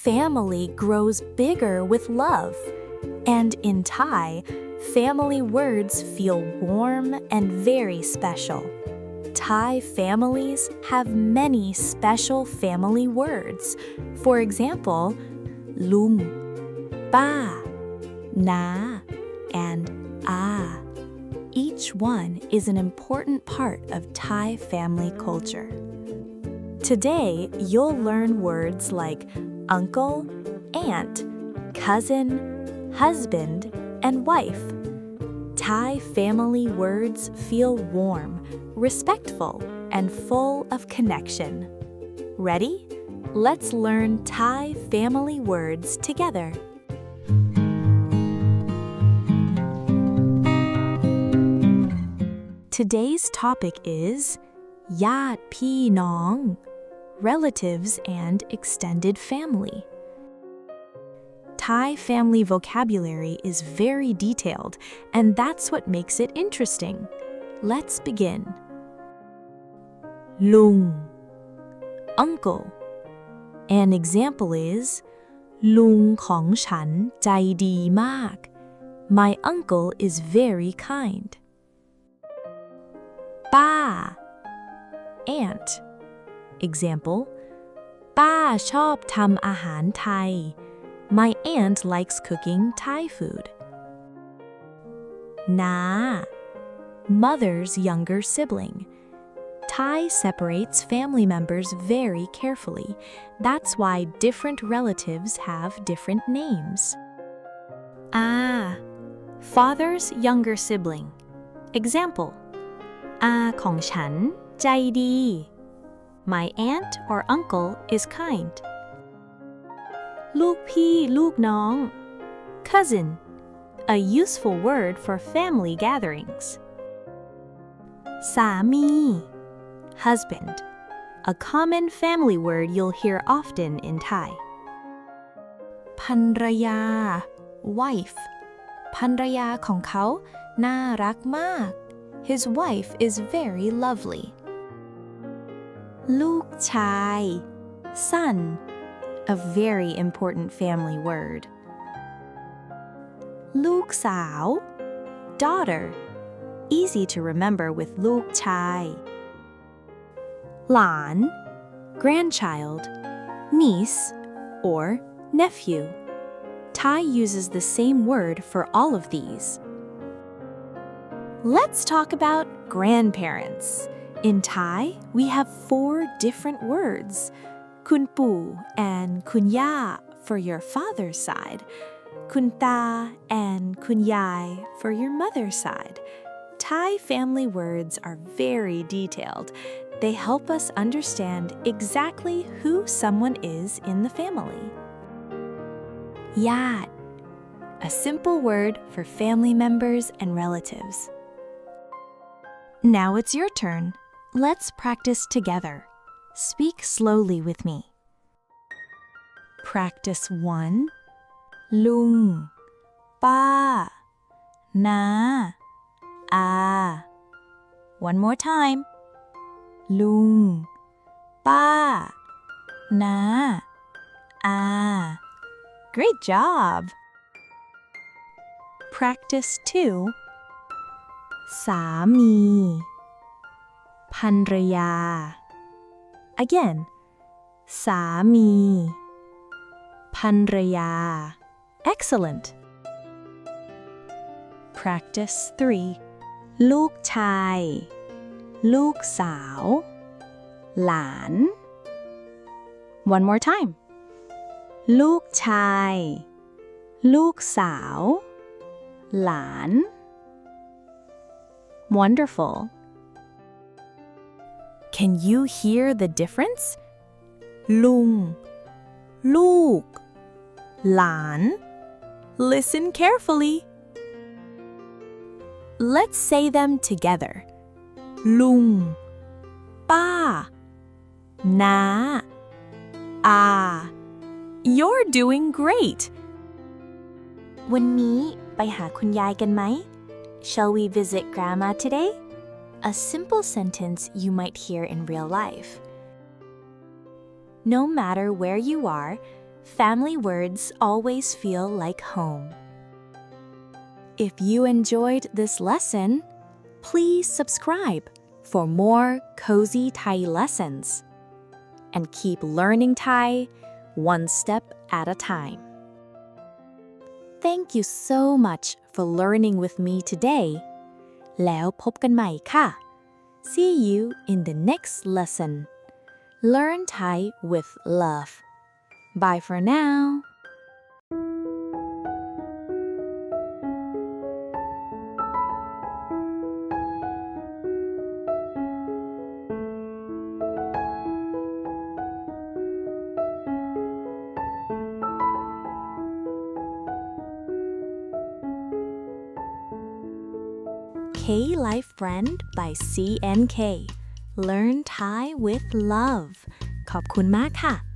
family grows bigger with love. And in Thai, family words feel warm and very special. Thai families have many special family words. For example, lung, pa, na, and a. Each one is an important part of Thai family culture. Today, you'll learn words like uncle, aunt, cousin, husband, and wife. Thai family words feel warm, respectful, and full of connection. Ready? Let's learn Thai family words together. Today's topic is ญาติพี่น้อง relatives and extended family. Thai family vocabulary is very detailed, and that's what makes it interesting. Let's begin. Lung, uncle. An example is ลุงของฉันใจดีมาก My uncle is very kind. ป้า aunt. Example ป้าชอบทำอาหารไทย My aunt likes cooking Thai food. น้า mother's younger sibling. Thai separates family members very carefully. That's why different relatives have different names. Father's younger sibling. Example อาของฉันใจดี My aunt or uncle is kind. ลูกพี่ลูกน้อง cousin, a useful word for family gatherings. สามี husband, a common family word you'll hear often in Thai. ภรรยา wife, ภรรยาของเขาน่ารักมาก His wife is very lovely. ลูกชาย son, a very important family word. ลูกสาว daughter, easy to remember with ลูกชาย หลาน grandchild, niece, or nephew. Thai uses the same word for all of these. Let's talk about grandparents. In Thai, we have 4 different words. Kun pu and kun ya for your father's side. Kun ta and kun yai for your mother's side. Thai family words are very detailed. They help us understand exactly who someone is in the family. Yat, a simple word for family members and relatives. Now it's your turn. Let's practice together. Speak slowly with me. Practice 1. ลุง ป้า น้า อา One more time. ลุง ป้า น้า อา Great job! Practice 2. สามี ภรรยา Again, สามี ภรรยา Excellent! Practice 3. ลูกชาย ลูกสาว หลาน One more time. ลูกชาย ลูกสาว หลาน Wonderful! Can you hear the difference? ลุง ลูก หลาน Listen carefully. Let's say them together. ลุง ป้า น้า อา You're doing great! วันนี้ไปหาคุณยายกันไหม Shall we visit Grandma today? A simple sentence you might hear in real life. No matter where you are, Family words always feel like home. If you enjoyed this lesson, please subscribe for more cozy Thai lessons and keep learning Thai one step at a time. Thank you so much for learning with me today. แล้วพบกันใหม่ค่ะ See you in the next lesson. Learn Thai with love. Bye for now. KLifeBlend by CNK. Learn Thai with love. ขอบคุณมากค่ะ